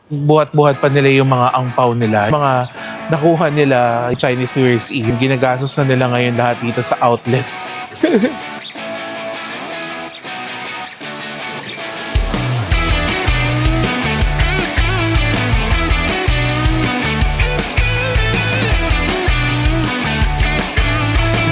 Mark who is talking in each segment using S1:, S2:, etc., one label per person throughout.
S1: buhat-buhat pa nila yung mga angpaw nila. Mga nakuha nila Chinese New Year's Eve. Ginagastos na nila ngayon lahat dito sa outlet.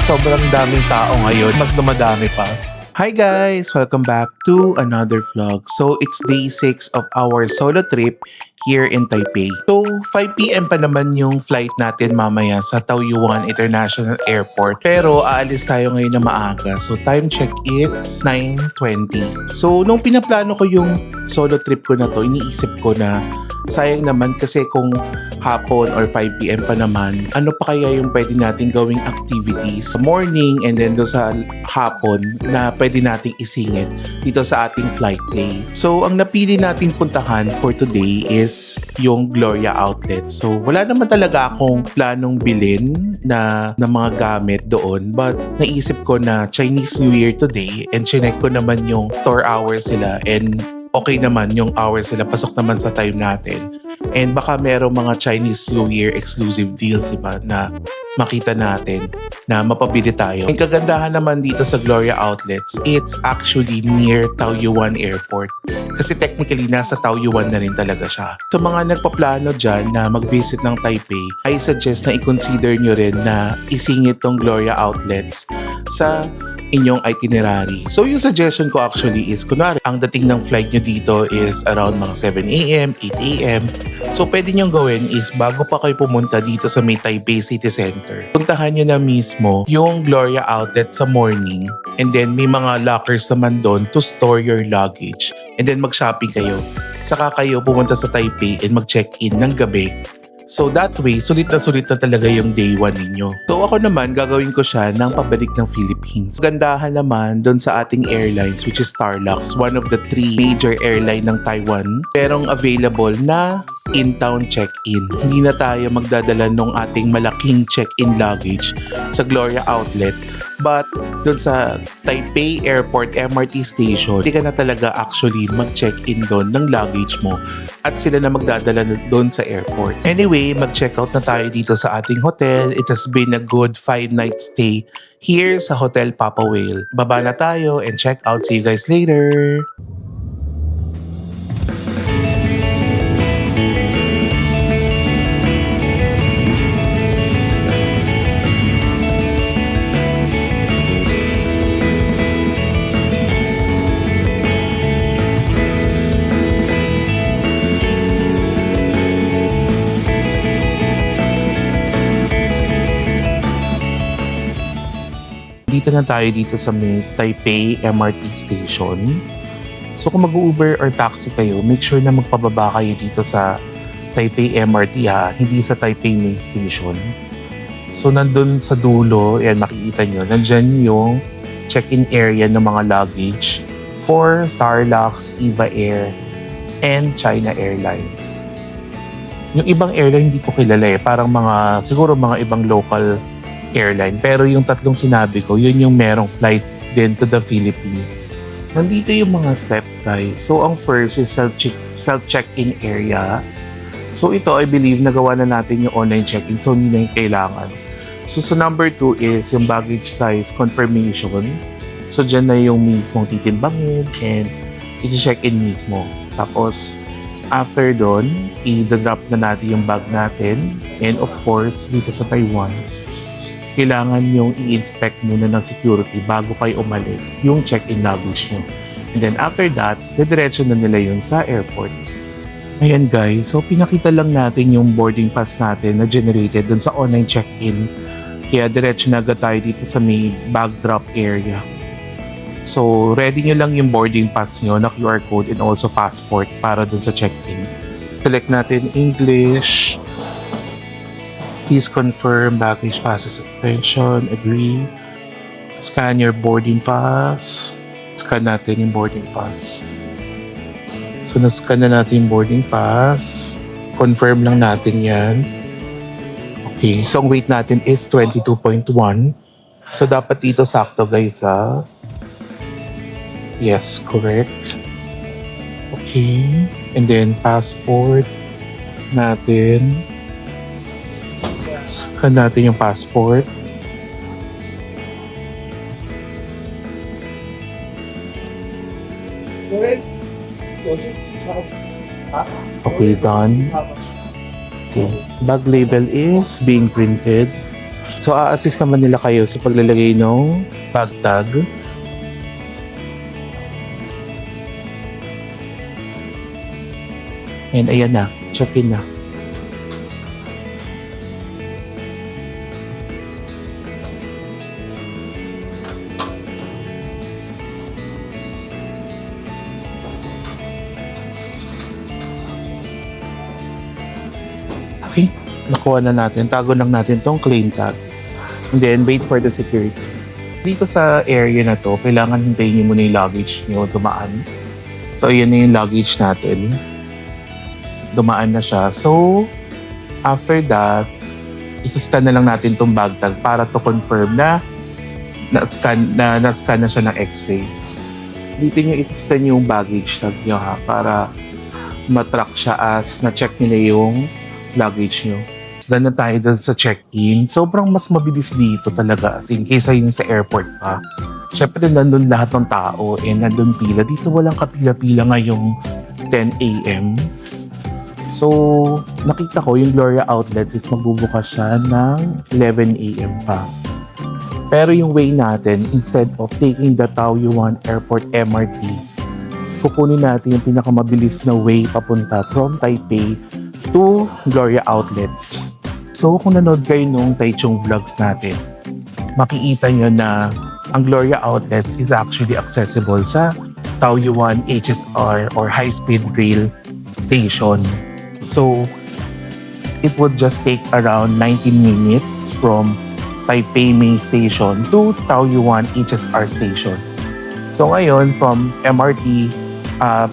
S1: Sobrang daming tao ngayon. Mas dumadami pa. Hi guys! Welcome back to another vlog. So, it's day 6 of our solo trip here in Taipei. So, 5 p.m. pa naman yung flight natin mamaya sa Taoyuan International Airport. Pero, aalis tayo ngayon na maaga. So, time check, it's 9:20. So, nung pinaplano ko yung solo trip ko na to, iniisip ko na sayang naman kasi kung hapon or 5 p.m. pa naman, ano pa kaya yung pwede nating gawing activities sa morning and then do sa hapon na pwede nating isingit dito sa ating flight day. So, ang napili nating puntahan for today is yung Gloria Outlet. So, wala naman talaga akong planong bilhin na mga gamit doon, but naisip ko na Chinese New Year today and chinek ko naman yung store hours sila and okay naman yung hours sila, pasok naman sa time natin. And baka merong mga Chinese New Year exclusive deals, diba, na makita natin na mapabili tayo. Ang kagandahan naman dito sa Gloria Outlets, it's actually near Taoyuan Airport. Kasi technically, nasa Taoyuan na rin talaga siya. So mga nagpaplano dyan na mag-visit ng Taipei, I suggest na i-consider nyo rin na isingit tong Gloria Outlets sa inyong itinerary. So yung suggestion ko actually is, kunwari, ang dating ng flight nyo dito is around mga 7 a.m., 8 a.m. So pwede nyong gawin is, bago pa kayo pumunta dito sa may Taipei City Center, puntahan nyo na mismo yung Gloria Outlet sa morning, and then may mga lockers naman doon to store your luggage, and then mag-shopping kayo. Saka kayo pumunta sa Taipei and mag-check-in ng gabi. So that way, sulit na talaga yung day 1 ninyo. So ako naman, gagawin ko siya ng pabalik ng Philippines. Gandahan naman doon sa ating airlines, which is Starlux, one of the 3 major airline ng Taiwan. Perong available na in-town check-in. Hindi na tayo magdadala ng ating malaking check-in luggage sa Gloria Outlet. But doon sa Taipei Airport MRT Station, hindi ka na talaga actually mag-check-in doon ng luggage mo at sila na magdadala doon sa airport. Anyway, mag-check out na tayo dito sa ating hotel. It has been a good 5-night stay here sa Hotel Papa Whale. Baba na tayo and check out. See you guys later! Dito na tayo dito sa may Taipei MRT Station. So kung mag-Uber or taxi kayo, make sure na magpababa kayo dito sa Taipei MRT ha, hindi sa Taipei Main Station. So nandun sa dulo, yan makikita nyo, nandyan yung check-in area ng mga luggage for Starlux, Eva Air, and China Airlines. Yung ibang airline hindi ko kilala parang siguro mga ibang local airline. Pero yung tatlong sinabi ko, yun yung merong flight din to the Philippines. Nandito yung mga step guys. So ang first is self-check-in area. So ito, I believe, nagawa na natin yung online check-in. So hindi na yung kailangan. So number 2 is yung baggage size confirmation. So dyan na yung mismong titimbangin and i-check-in mismo. Tapos after doon, i-drop na natin yung bag natin. And of course, dito sa Taiwan, kailangan yung i-inspect muna ng security bago kayo umalis yung check-in luggage nyo. And then after that, didiretso na nila yun sa airport. Ayan guys, so pinakita lang natin yung boarding pass natin na generated dun sa online check-in. Kaya diretso na agad tayo dito sa may bag drop area. So ready nyo lang yung boarding pass nyo na QR code and also passport para dun sa check-in. Select natin English. Please confirm baggage pass suspension. Agree. Scan your boarding pass. Scan natin yung boarding pass. So, na-scan na natin yung boarding pass. Confirm lang natin yan. Okay. So, ang weight natin is 22.1. So, dapat dito sakto guys ha. Yes, correct. Okay. And then, passport. natin. Scan natin yung passport. Okay, done. Okay, bag label is being printed. So, a-assist naman nila kayo sa paglalagay ng bag tag. And ayan na, check-in na. Okay, nakuha na natin. Tago lang natin tong claim tag. And then, wait for the security. Dito sa area na to, kailangan hintayin nyo muna yung luggage nyo dumaan. So, ayan na yung luggage natin. Dumaan na siya. So, after that, isa-scan na lang natin tong bag tag para to confirm na na-scan na siya ng x-ray. Dito nyo isa-scan yung baggage tag nyo ha, para matrack siya as na-check nila yung luggage nyo. Dahil na tayo dun sa check-in, sobrang mas mabilis dito talaga as in kaysa yung sa airport pa. Siyempre nandun lahat ng tao nandun pila. Dito walang kapila-pila ngayong 10 a.m. So, nakita ko yung Gloria Outlets is magbubukas siya ng 11 a.m. pa. Pero yung way natin, instead of taking the Taoyuan Airport MRT, kukunin natin yung pinakamabilis na way papunta from Taipei to Gloria Outlets. So, kung nanood kayo nung Taichung vlogs natin, makikita nyo na ang Gloria Outlets is actually accessible sa Taoyuan HSR or High Speed Rail Station. So, it would just take around 19 minutes from Taipei Main Station to Taoyuan HSR Station. So ngayon, from MRT,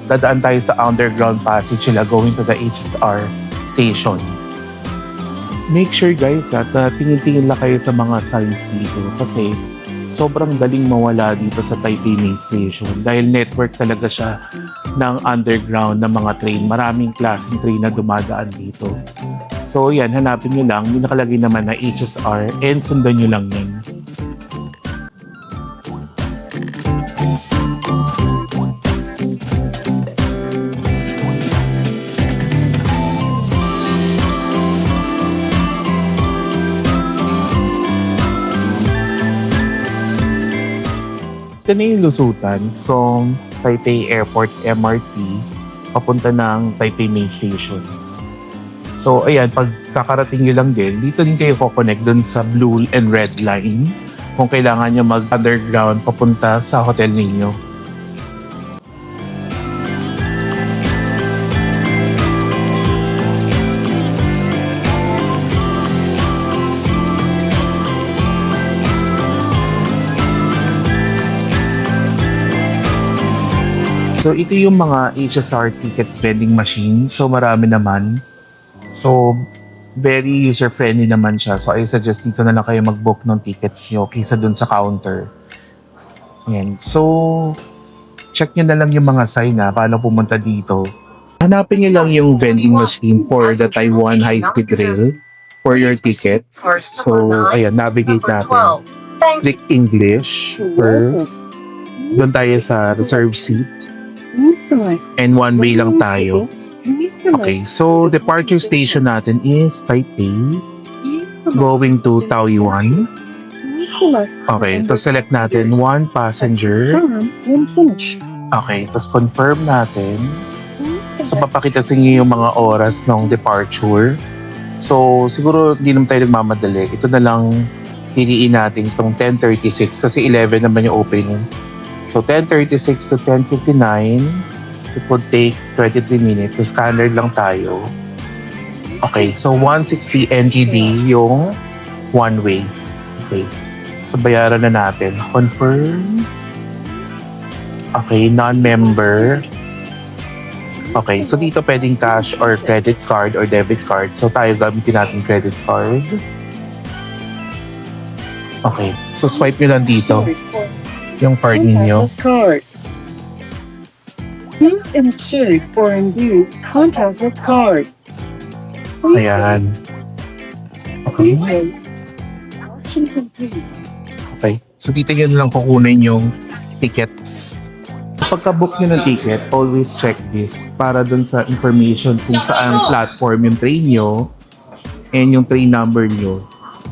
S1: dadaan tayo sa underground passage sila going to the HSR Station. Make sure guys na tingin-tingin lang kayo sa mga signs dito kasi sobrang daling mawala dito sa Taipei Main Station dahil network talaga siya ng underground na mga train. Maraming klaseng train na dumadaan dito. So yan, hanapin nyo lang. May nakalagay naman na HSR and sundan nyo lang yan. Ito na yung lusutan from Taipei Airport MRT papunta ng Taipei Main Station. So ayan, pag kakarating nyo lang din, dito din kayo ko-connect dun sa blue and red line kung kailangan nyo mag-underground papunta sa hotel ninyo. So ito yung mga HSR ticket vending machine. So marami naman. So very user-friendly naman siya. So I suggest dito na lang kayo mag-book ng tickets nyo kaysa dun sa counter. Ayan. So check nyo na lang yung mga sign na paano pumunta dito. Hanapin nyo lang yung vending machine for the Taiwan High Speed Rail for your tickets. So ayan, navigate natin. Click English first. Doon tayo sa reserve seat. And one way lang tayo. Okay, so departure station natin is Taipei going to Taoyuan. Okay, to select natin one passenger. Okay, tapos confirm natin. So papakita sa inyo yung mga oras ng departure. So siguro hindi naman tayo nagmamadali. Ito na lang piliin natin itong 10:36 kasi 11 naman yung opening. So 10:36 to 10:59, it would take 23 minutes. So standard lang tayo. Okay, so 160 NTD yung one way. Okay, so bayaran na natin. Confirm. Okay, non-member. Okay, so dito pwedeng cash or credit card or debit card. So tayo gamitin natin credit card. Okay, so swipe nyo lang dito yung card ninyo.
S2: Please insert or use contactless card.
S1: Ayan. Okay. Okay. So dito nyo lang kukunin yung tickets. Pagka-book nyo ng ticket, always check this para dun sa information kung saan platform yung train nyo and yung train number nyo.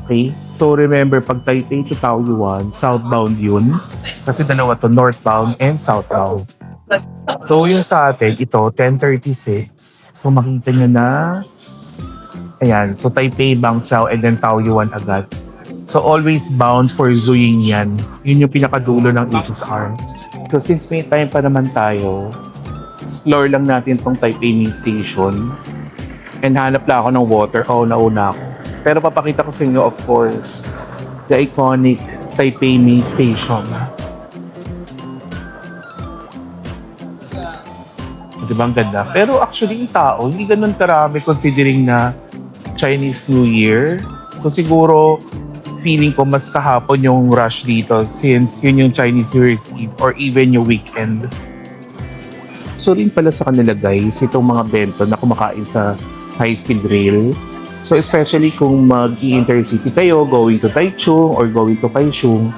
S1: Okay? So remember, pag Taipei to Taoyuan, southbound yun. Kasi dalawa to, northbound and southbound. So yung sa atin, ito, 10:36. So makita nyo na, ayan, so Taipei, Bangshan, and then Taoyuan agad. So always bound for Zuyingyan. Yun yung pinakadulo ng HSR. So since may time pa naman tayo, explore lang natin tong Taipei main station. And hanap lang ako ng water. Nauna ako. Pero papakita ko sa inyo, of course, the iconic Taipei main station. Diba ang ganda? Pero actually, yung tao, hindi ganun karami considering na Chinese New Year. So siguro, feeling ko mas kahapon yung rush dito since yun yung Chinese New Year's Eve or even yung weekend. So rin pala sa kanila guys, itong mga bento na kumakain sa high-speed rail. So especially kung mag-i-intercity kayo, going to Taichung or going to Kaohsiung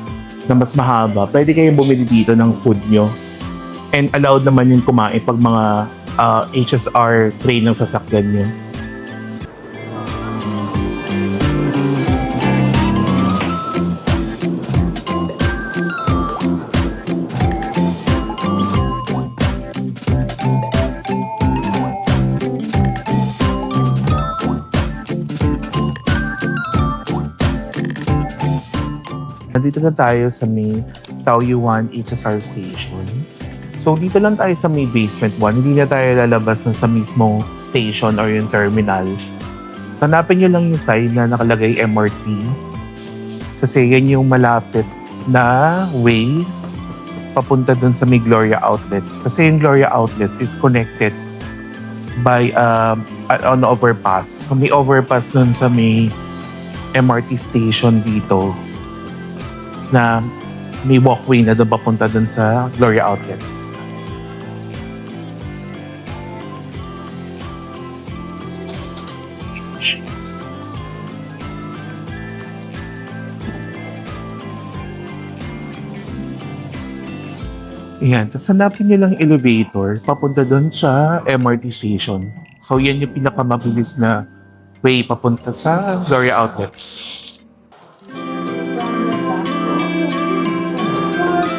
S1: na mas mahaba, pwede kayong bumili dito ng food nyo. And allowed naman yung kumain pag mga HSR train ng sasakyan nyo. Nandito na tayo sa may Taoyuan HSR Station. So dito lang tayo sa may basement 1. Hindi na tayo lalabas sa mismong station or yung terminal. So hanapin nyo lang yung sign na nakalagay MRT. Kasi yan yung malapit na way papunta dun sa may Gloria Outlets. Kasi yung Gloria Outlets is connected by an overpass. So may overpass dun sa may MRT station dito na may walkway na doon papunta doon sa Gloria Outlets. Ayan, tapos hanapin nyo lang elevator papunta doon sa MRT station. So yan yung pinakamabilis na way papunta sa Gloria Outlets.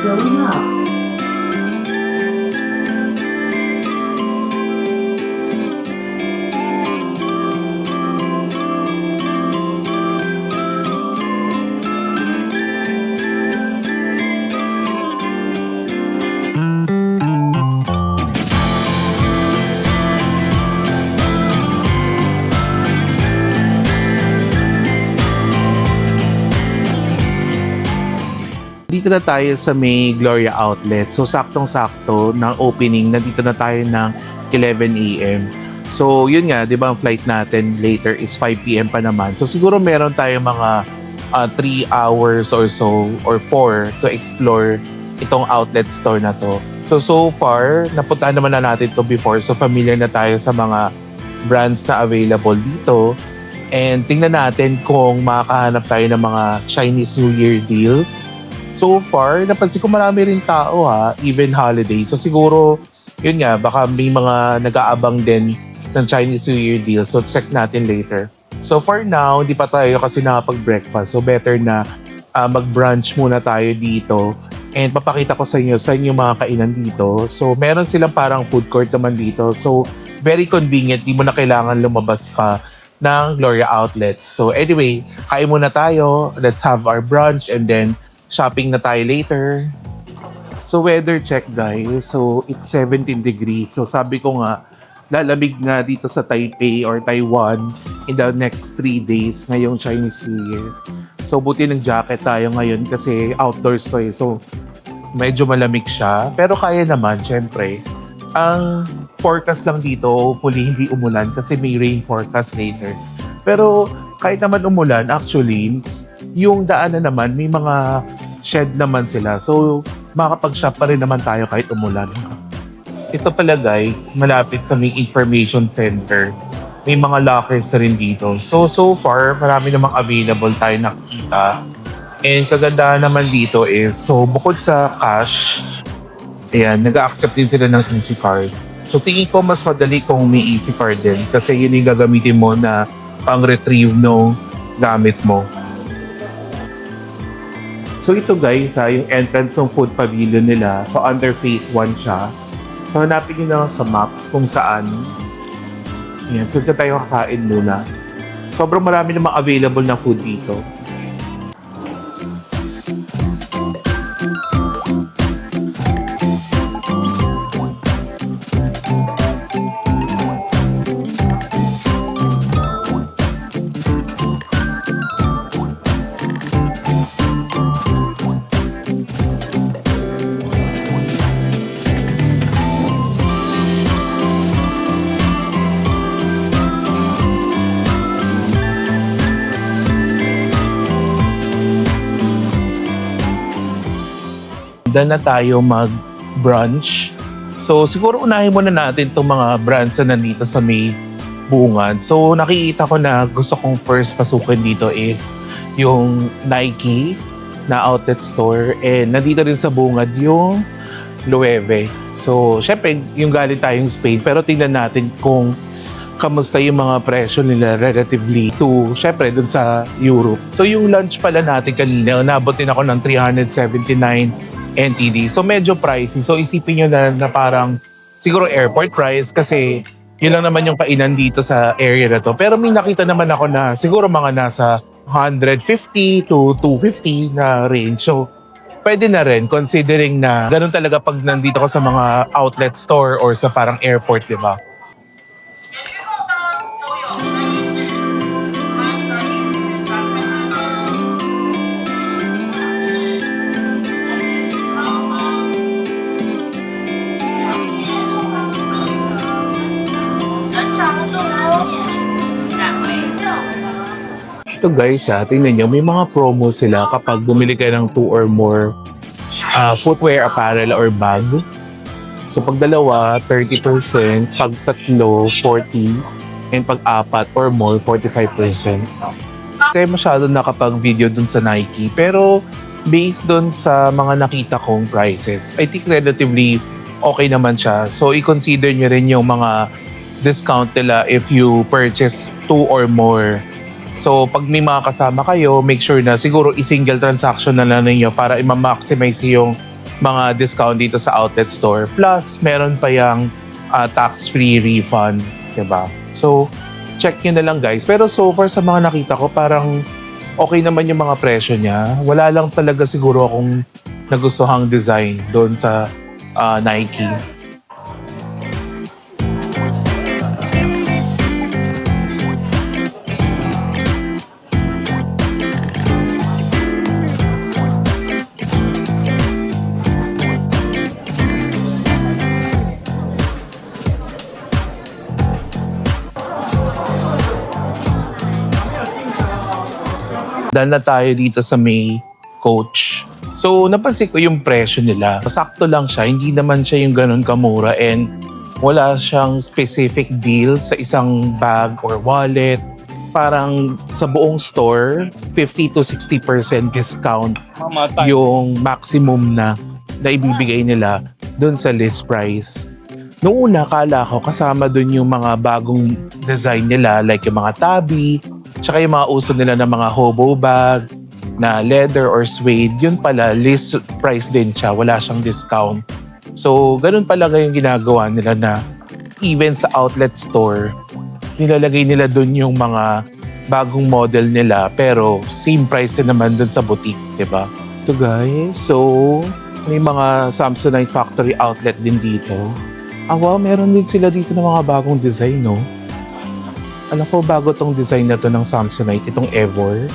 S2: Going up.
S1: Dito na tayo sa may Gloria Outlet. So, saktong-sakto ng opening. Nandito na tayo ng 11 a.m. So, yun nga, di ba ang flight natin later is 5 p.m. pa naman. So, siguro meron tayo mga 3 hours or so or 4 to explore itong outlet store na to. So far, napuntahan naman na natin to before. So, familiar na tayo sa mga brands na available dito. And tingnan natin kung makakahanap tayo ng mga Chinese New Year deals. So far, napansin ko marami rin tao even holiday. So siguro, yun nga, baka may mga nag-aabang din ng Chinese New Year deal. So check natin later. So for now, di pa tayo kasi nakapag-breakfast. So better na mag-brunch muna tayo dito. And papakita ko sa inyo yung mga kainan dito. So meron silang parang food court naman dito. So very convenient. Di mo na kailangan lumabas pa ng Gloria Outlets. So anyway, kain muna tayo. Let's have our brunch and then shopping na tayo later. So weather check guys. So it's 17 degrees. So sabi ko nga, lalamig nga dito sa Taipei or Taiwan in the next 3 days ngayong Chinese New Year. So buti ng jacket tayo ngayon kasi outdoors to eh. So medyo malamig siya. Pero kaya naman, syempre. Ang forecast lang dito, hopefully hindi umulan kasi may rain forecast later. Pero kahit naman umulan, actually, yung daanan naman, may mga shed naman sila. So, makakapag-shop pa rin naman tayo kahit umulan. Ito pala guys, malapit sa may information center. may mga lockers na rin dito. So far, marami namang available tayo nakikita. And kagandahan naman dito is, so bukod sa cash, ayan, nag-accept din sila ng easy card. So tingin ko mas madali kung may easy card din kasi yun yung gagamitin mo na pang-retrieve no gamit mo. So ito guys, yung entrance ng food pavilion nila. So under phase 1 siya. So hanapin nyo na lang sa maps kung saan. Ayan, so dyan tayo kakain muna. Sobrang marami namang available na food dito. Dahil na tayo mag-brunch. So siguro unahin muna natin itong mga brands na nandito sa may bungad. So nakikita ko na gusto kong first pasukin dito is yung Nike na outlet store. And nandito rin sa bungad yung Loewe. So syempre yung galing tayong Spain pero tingnan natin kung kamusta yung mga presyo nila relatively to, syempre, dun sa Europe. So yung lunch pala natin kanina, nabot din ako ng 379 NTD. So medyo pricey. So isipin nyo na parang siguro airport price kasi yun lang naman yung kainan dito sa area na to. Pero may nakita naman ako na siguro mga nasa 150 to 250 na range. So pwede na rin considering na ganun talaga pag nandito ko sa mga outlet store or sa parang airport, di ba? Ito guys, tingnan nyo, may mga promo sila kapag bumili ka ng 2 or more footwear, apparel, or bag. So pag dalawa, 30%, pag tatlo, 40%, and pag apat or more, 45%. Kaya masyado nakapag-video dun sa Nike, pero based dun sa mga nakita kong prices, I think relatively okay naman siya. So i-consider nyo rin yung mga discount nila if you purchase 2 or more. So pag may mga kasama kayo, make sure na siguro i-single transaction na lang ninyo para i-maximize yung mga discount dito sa outlet store. Plus, meron pa yung tax-free refund, diba? So, check nyo na lang guys. Pero so far sa mga nakita ko, parang okay naman yung mga presyo niya. Wala lang talaga siguro akong nagustuhang design doon sa Nike. Dahil na tayo dito sa may Coach. So, napansin ko yung presyo nila. Sakto lang siya, hindi naman siya yung ganun kamura and wala siyang specific deal sa isang bag or wallet. Parang sa buong store, 50 to 60% discount yung maximum na ibibigay nila dun sa list price. Noong una, kala ko kasama dun yung mga bagong design nila like yung mga tabi, tsaka yung mga uso nila ng mga hobo bag na leather or suede, yun pala, list price din siya, wala siyang discount. So, ganun pala yung ginagawa nila na even sa outlet store, nilalagay nila dun yung mga bagong model nila pero same price din naman dun sa boutique, diba? Ito guys, so may mga Samsonite factory outlet din dito. Wow, meron din sila dito ng mga bagong design, no? Alam ko bago tong design na to ng Samsonite, itong Evor.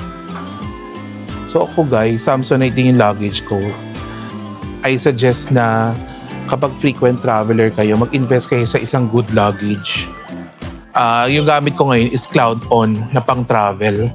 S1: So ako guys, Samsonite din yung luggage ko. I suggest na kapag frequent traveler kayo, mag-invest kayo sa isang good luggage. Yung gamit ko ngayon is Cloud On na pang travel.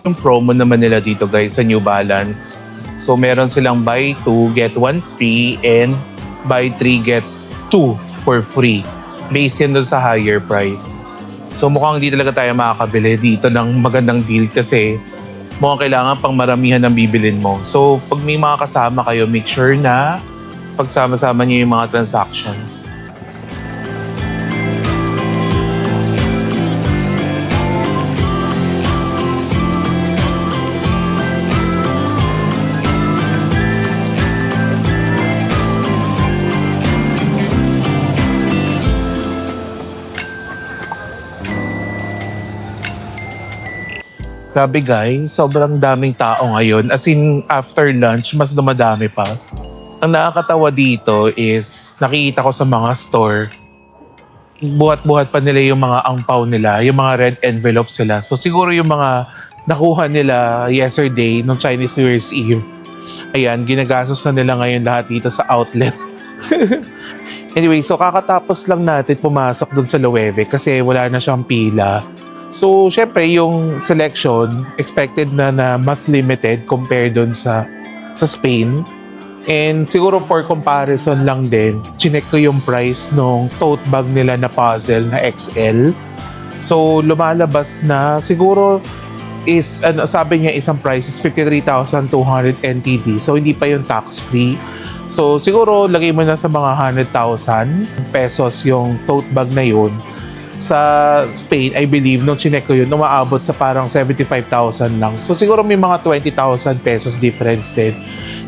S1: Yung promo naman nila dito guys sa New Balance. So meron silang buy 2 get 1 free and buy 3 get 2 for free. Based yan doon sa higher price. So mukhang hindi talaga tayo makakabili dito ng magandang deal kasi mukhang kailangan pang maramihan ng bibilin mo. So pag may mga kasama kayo, make sure na pagsama-sama niyo yung mga transactions. Grabe guys, sobrang daming tao ngayon. As in, after lunch, mas dumadami pa. Ang nakakatawa dito is, nakikita ko sa mga store, buhat-buhat pa nila yung mga angpaw nila, yung mga red envelope sila. So siguro yung mga nakuha nila yesterday, nung Chinese New Year's Eve, ayan, ginagastos na nila ngayon lahat dito sa outlet. Anyway, so kakatapos lang natin pumasok dun sa Loewe kasi wala na siyang pila. So, syempre, yung selection, expected na mas limited compared dun sa Spain. And siguro for comparison lang din, chinek ko yung price nung tote bag nila na puzzle na XL. So, lumalabas na siguro is, sabi niya isang price is 53,200 NTD. So, hindi pa yung tax-free. So, siguro lagay mo na sa mga 100,000 pesos yung tote bag na yun. Sa Spain, I believe, nung chinek ko yun, umaabot sa parang 75,000 lang. So siguro may mga 20,000 pesos difference din.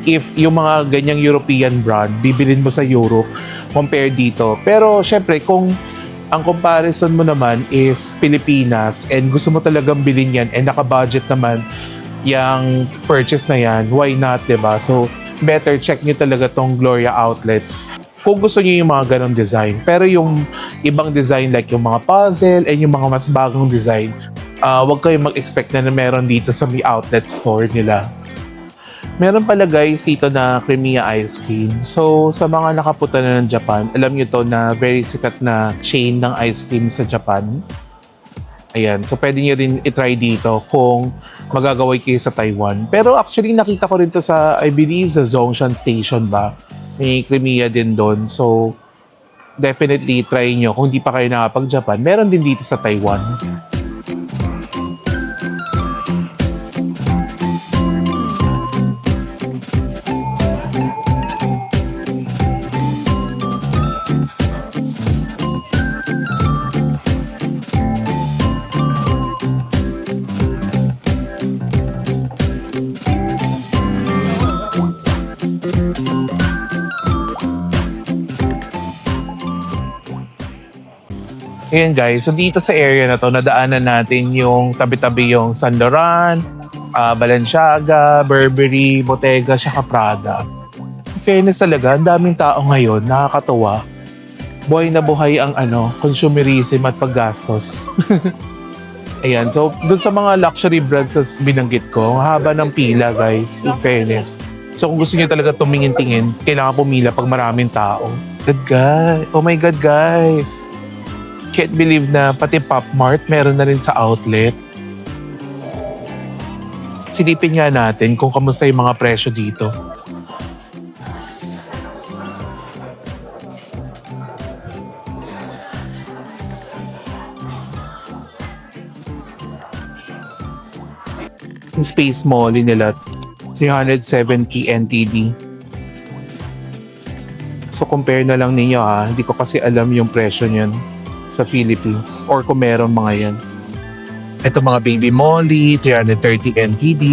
S1: If yung mga ganyang European brand, bibilin mo sa Europe compare dito. Pero syempre, kung ang comparison mo naman is Pilipinas and gusto mo talagang bilhin yan and naka-budget naman yung purchase na yan, why not, diba? So better check nyo talaga tong Gloria Outlets kung gusto niyo yung mga ganong design. Pero yung ibang design like yung mga puzzle and yung mga mas bagong design, wag kayong mag-expect na meron dito sa may outlet store nila. Meron pala guys dito na Crimea ice cream. So sa mga nakapunta na ng Japan, alam niyo to na very sikat na chain ng ice cream sa Japan. Ayan, so pwede niyo rin itry dito kung magagaway kayo sa Taiwan. Pero actually nakita ko rin to sa, I believe, sa Zhongshan Station ba? May Crimea din doon. So, definitely try nyo. Kung di pa kayo nakapag-Japan, meron din dito sa Taiwan. Ayan guys, so dito sa area na to, nadaanan natin yung tabi-tabi yung Saint Laurent, Balenciaga, Burberry, Bottega, saka Prada. In fairness talaga, ang daming tao ngayon, nakakatuwa. Buhay na buhay ang consumerism at paggastos. Ayan, so dun sa mga luxury brands na binanggit ko, ang haba ng pila guys, in fairness. So kung gusto niyo talaga tumingin-tingin, kailangan pumila pag maraming tao. Oh my God guys! Can't believe na pati Pop Mart meron na rin sa outlet. Silipin nga natin kung kamusta yung mga presyo dito. Yung Space Mall nila, 370 NTD. So compare na lang ninyo ha, hindi ko kasi alam yung presyo niyan sa Philippines or kung meron mga yan. Ito mga Baby Molly, 330 NTD.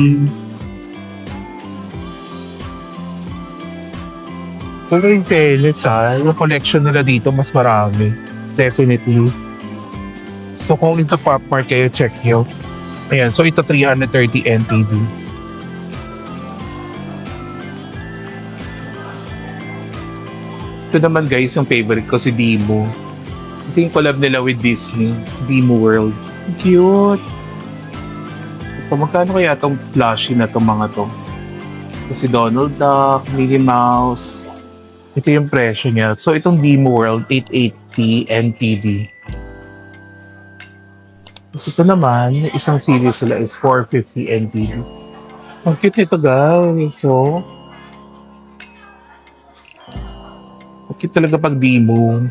S1: Pero in fairness ha, yung collection nila dito mas marami. Definitely. So kung ito Pop Mart kayo, check nyo. Ayan, so ito 330 NTD. Ito naman guys, yung favorite ko si Dimo. Ito yung collab nila with Disney, Dimo World. Cute! Ito, magkano kaya itong plushie na itong mga to? Ito si Donald Duck, Mickey Mouse. Ito yung presyo niya. So itong Dimo World, 880 NTD. Tapos ito naman, yung isang series sila is 450 NTD. Ang cute nito guys. So, ang cute talaga pag demo.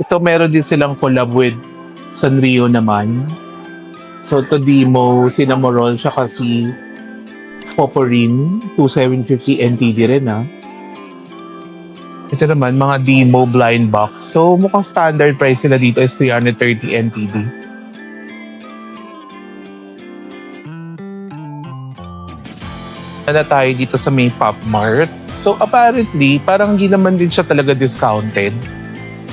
S1: Ito meron din silang collab with Sanrio naman. So to demo, Cinnamoroll tsaka si Poporin, 2750 NTD rin ha. Ito naman, mga demo blind box. So mukhang standard price nila dito is 330 NTD. Na tayo dito sa may Pop Mart. So apparently, parang hindi naman din siya talaga discounted.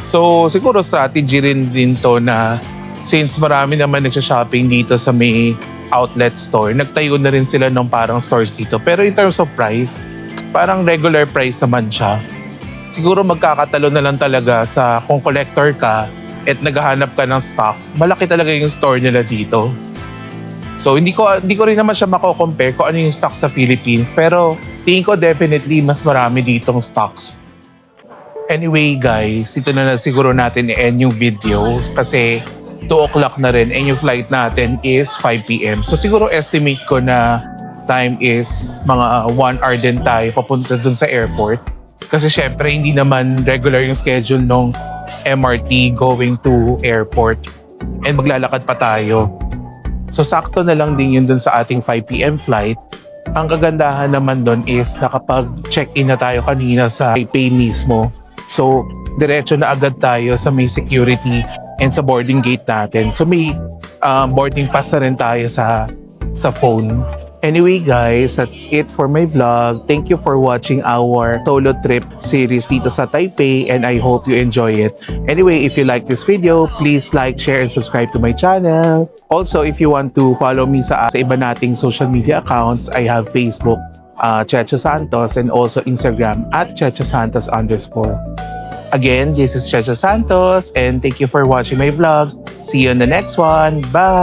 S1: So siguro strategy rin din to na since marami naman nagsha-shopping dito sa may outlet store, nagtayo na rin sila ng parang stores dito. Pero in terms of price, parang regular price naman siya. Siguro magkakatalo na lang talaga sa kung collector ka at naghahanap ka ng stock, malaki talaga yung store nila dito. So hindi ko rin naman siya mako-compare kung ano yung stock sa Philippines, pero tingin ko definitely mas marami ditong stock. Anyway guys, dito na siguro natin i-end yung video kasi 2 o'clock na rin and yung flight natin is 5 p.m. So siguro estimate ko na time is mga 1 hour din tayo papunta dun sa airport. Kasi syempre hindi naman regular yung schedule ng MRT going to airport and maglalakad pa tayo. So sakto na lang din yun dun sa ating 5 p.m. flight. Ang kagandahan naman dun is nakapag-check-in na tayo kanina sa Taipei mismo. So diretso na agad tayo sa may security and sa boarding gate natin. So may boarding pass na rin tayo sa phone. Anyway guys, that's it for my vlog. Thank you for watching our solo trip series dito sa Taipei and I hope you enjoy it. Anyway, if you like this video, please like, share, and subscribe to my channel. Also, if you want to follow me sa iba nating social media accounts, I have Facebook, Checho Santos, and also Instagram at Checho Santos _. Again, this is Checho Santos and thank you for watching my vlog. See you in the next one. Bye!